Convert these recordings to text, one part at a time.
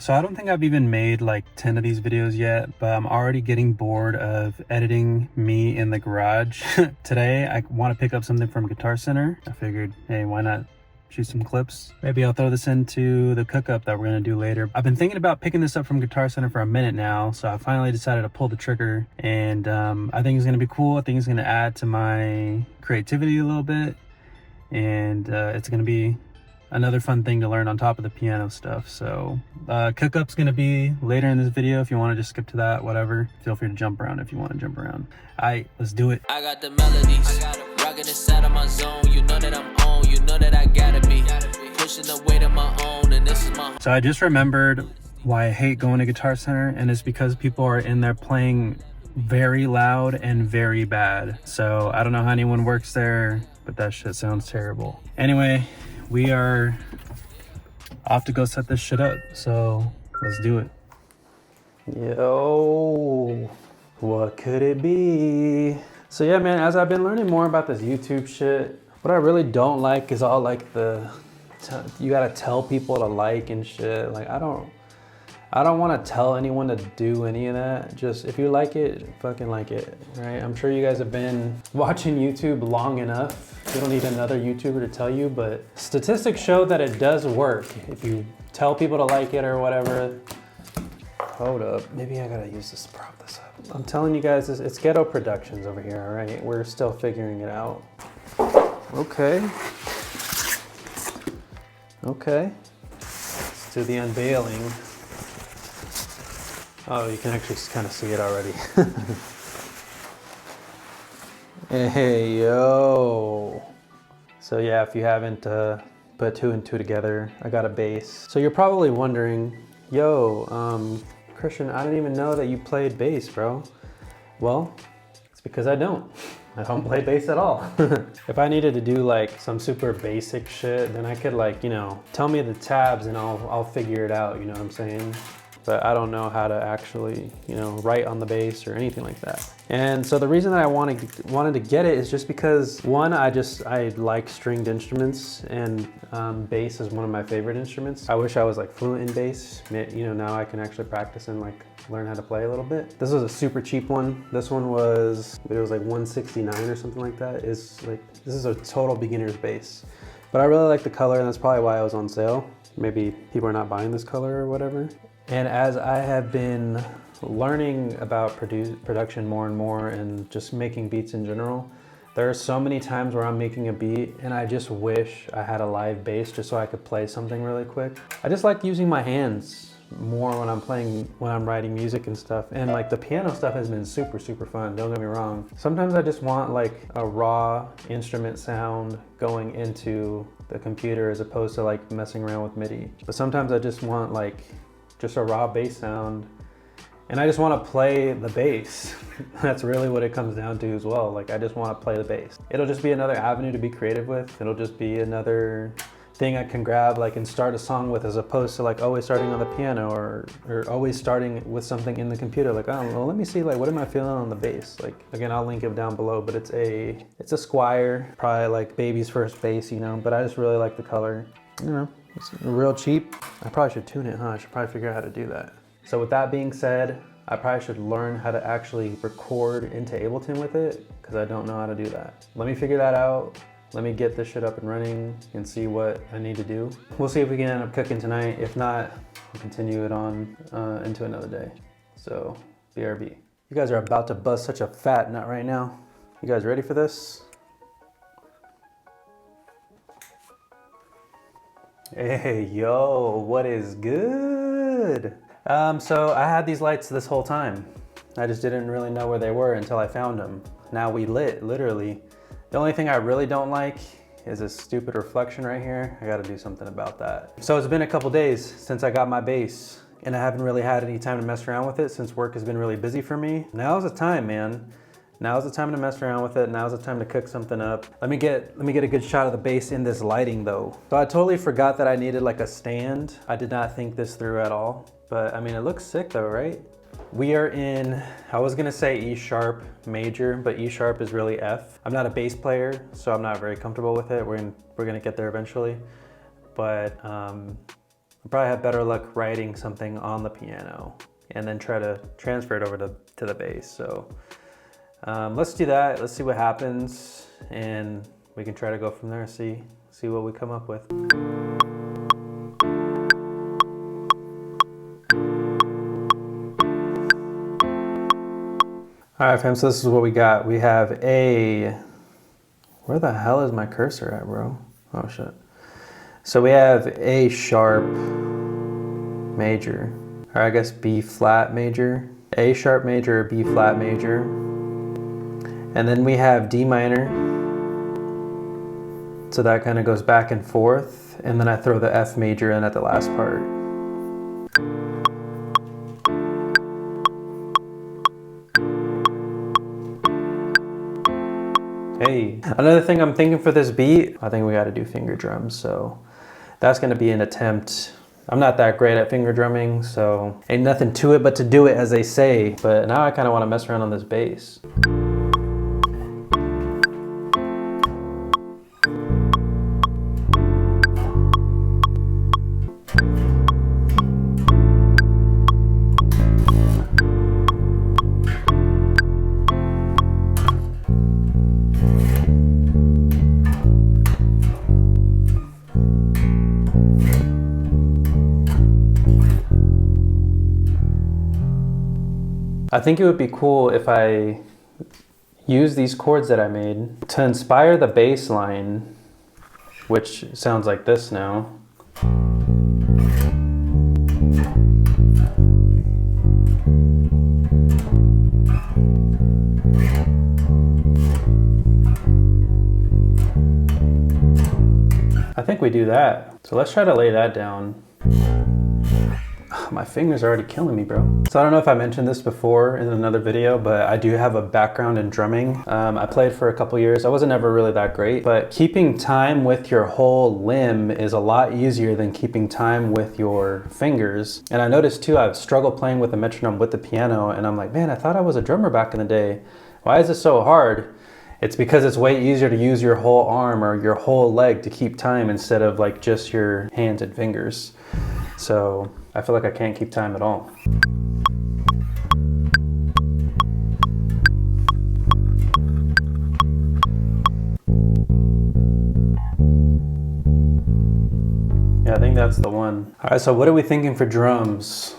So I don't think I've even made like 10 of these videos yet, but I'm already getting bored of editing me in the garage. Today, I want to pick up something from Guitar Center. I figured, hey, why not shoot some clips? Maybe I'll throw this into the Cookup that we're gonna do later. I've been thinking about picking this up from Guitar Center for a minute now, so I finally decided to pull the trigger, and I think it's gonna be cool. I think it's gonna add to my creativity a little bit, and it's gonna be another fun thing to learn on top of the piano stuff. So Cookup's gonna be later in this video. If you want to just skip to that, whatever, feel free to jump around if you want to jump around. All right, let's do it. I got the melodies, rocking inside of my zone. You know that I'm on, you know that I gotta be pushing the weight of my own, and this is my. So I just remembered why I hate going to Guitar Center, and it's because people are in there playing very loud and very bad. So I don't know how anyone works there, but that shit sounds terrible. Anyway, we are off to go set this shit up, so let's do it. Yo, what could it be? So yeah, man, as I've been learning more about this YouTube shit, what I really don't like is all like you gotta tell people to like and shit. Like I don't want to tell anyone to do any of that. Just if you like it, fucking like it, right? I'm sure you guys have been watching YouTube long enough. You don't need another YouTuber to tell you, but statistics show that it does work. If you tell people to like it or whatever. Hold up, maybe I gotta use this to prop this up. I'm telling you guys, it's Ghetto Productions over here, all right? We're still figuring it out. Okay. Let's do the unveiling. Oh, you can actually kind of see it already. Hey, yo. So yeah, if you haven't put two and two together, I got a bass. So you're probably wondering, yo, Christian, I didn't even know that you played bass, bro. Well, it's because I don't play bass at all. If I needed to do like some super basic shit, then I could like, you know, tell me the tabs and I'll figure it out, you know what I'm saying? But I don't know how to actually, you know, write on the bass or anything like that. And so the reason that I wanted to get it is just because, one, I like stringed instruments, and bass is one of my favorite instruments. I wish I was like fluent in bass. You know, now I can actually practice and like learn how to play a little bit. This was a super cheap one. This one was, it was like $169 or something like that. This is a total beginner's bass. But I really like the color, and that's probably why it was on sale. Maybe people are not buying this color or whatever. And as I have been learning about production more and more, and just making beats in general, there are so many times where I'm making a beat and I just wish I had a live bass just so I could play something really quick. I just like using my hands more when I'm writing music and stuff. And like the piano stuff has been super, super fun, don't get me wrong. Sometimes I just want like a raw instrument sound going into the computer as opposed to like messing around with MIDI. But sometimes I just want like just a raw bass sound, and I just want to play the bass. That's really what it comes down to as well. Like I just want to play the bass. It'll just be another avenue to be creative with. It'll just be another thing I can grab like and start a song with, as opposed to like always starting on the piano or always starting with something in the computer. Like, I don't know, let me see, like, what am I feeling on the bass? Like, again, I'll link it down below, but it's a Squire, probably like baby's first bass, you know, but I just really like the color, you know. It's real cheap. I probably should tune it, huh? I should probably figure out how to do that. So with that being said, I probably should learn how to actually record into Ableton with it, because I don't know how to do that. Let me figure that out. Let me get this shit up and running and see what I need to do. We'll see if we can end up cooking tonight. If not, we'll continue it on into another day. So, BRB. You guys are about to bust such a fat nut right now. You guys ready for this? Hey, yo, what is good? So I had these lights this whole time. I just didn't really know where they were until I found them. Now we lit, literally. The only thing I really don't like is this stupid reflection right here. I gotta do something about that. So it's been a couple days since I got my bass, and I haven't really had any time to mess around with it since work has been really busy for me. Now's the time, man. Now's the time to mess around with it. Now's the time to cook something up. Let me get a good shot of the bass in this lighting though. So I totally forgot that I needed like a stand. I did not think this through at all, but I mean, it looks sick though, right? We are in, I was gonna say E sharp major, but E sharp is really F. I'm not a bass player, so I'm not very comfortable with it. We're gonna get there eventually, but I'm I'll probably have better luck writing something on the piano and then try to transfer it over to the bass. So let's do that. Let's see what happens, and we can try to go from there, see what we come up with. All right, fam, so this is what we got. We have A, where the hell is my cursor at, bro? Oh shit. So we have A sharp major, or I guess B flat major, A sharp major, B flat major. And then we have D minor. So that kind of goes back and forth. And then I throw the F major in at the last part. Hey, another thing I'm thinking for this beat, I think we got to do finger drums. So that's going to be an attempt. I'm not that great at finger drumming, so ain't nothing to it but to do it, as they say. But now I kind of want to mess around on this bass. I think it would be cool if I use these chords that I made to inspire the bass line, which sounds like this now. I think we do that. So let's try to lay that down. My fingers are already killing me, bro. So I don't know if I mentioned this before in another video, but I do have a background in drumming. I played for a couple years. I wasn't ever really that great, but keeping time with your whole limb is a lot easier than keeping time with your fingers. And I noticed too, I've struggled playing with the metronome with the piano, and I'm like, man, I thought I was a drummer back in the day. Why is this so hard? It's because it's way easier to use your whole arm or your whole leg to keep time instead of like just your hands and fingers. So I feel like I can't keep time at all. Yeah, I think that's the one. All right, so what are we thinking for drums?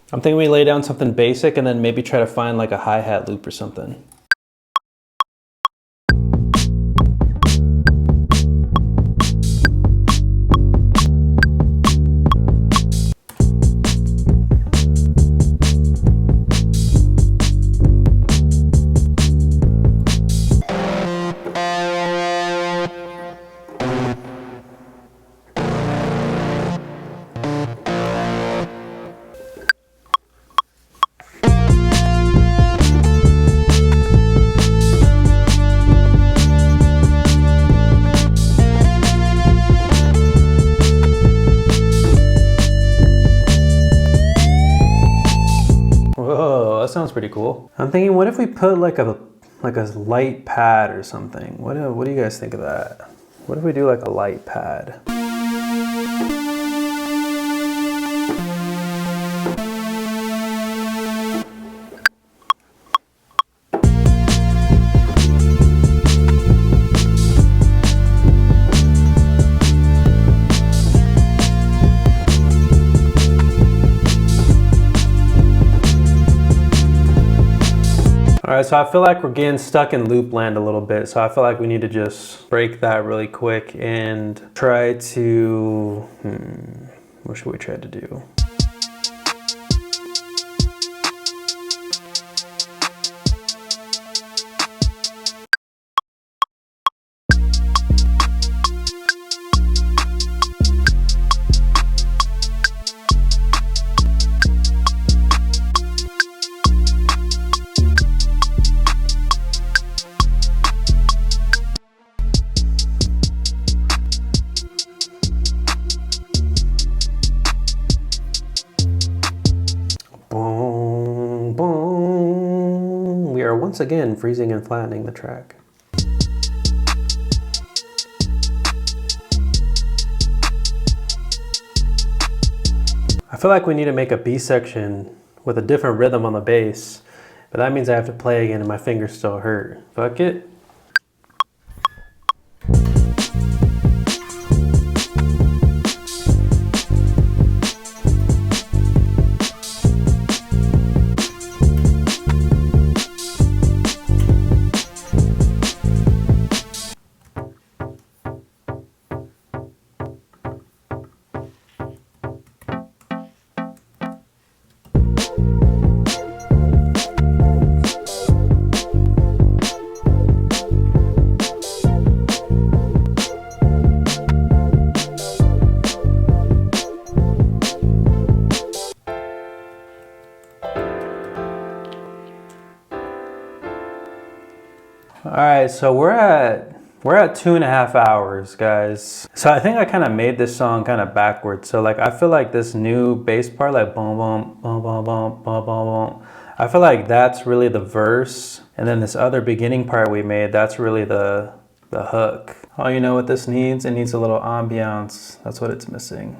I'm thinking we lay down something basic and then maybe try to find like a hi-hat loop or something. Whoa, that sounds pretty cool. I'm thinking, what if we put like a light pad or something? What do you guys think of that? What if we do like a light pad? All right, so I feel like we're getting stuck in loop land a little bit. So I feel like we need to just break that really quick and try to, what should we try to do? once again freezing and flattening the track. I feel like we need to make a B section with a different rhythm on the bass, but that means I have to play again and my fingers still hurt. Fuck it. All right, so we're at 2.5 hours, guys. So I think I kind of made this song kind of backwards. So like I feel like this new bass part, like boom boom boom boom boom boom boom boom, I feel like that's really the verse, and then this other beginning part we made, that's really the hook. Oh, you know what this needs? It needs a little ambiance. That's what it's missing.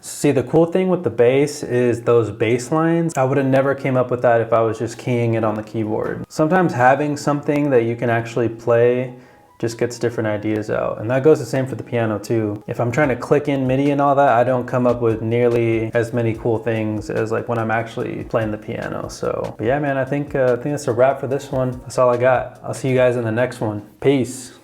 See, the cool thing with the bass is those bass lines. I would have never came up with that if I was just keying it on the keyboard. Sometimes having something that you can actually play just gets different ideas out. And that goes the same for the piano too. If I'm trying to click in MIDI and all that, I don't come up with nearly as many cool things as like when I'm actually playing the piano. So, but yeah, man, I think that's a wrap for this one. That's all I got. I'll see you guys in the next one. Peace.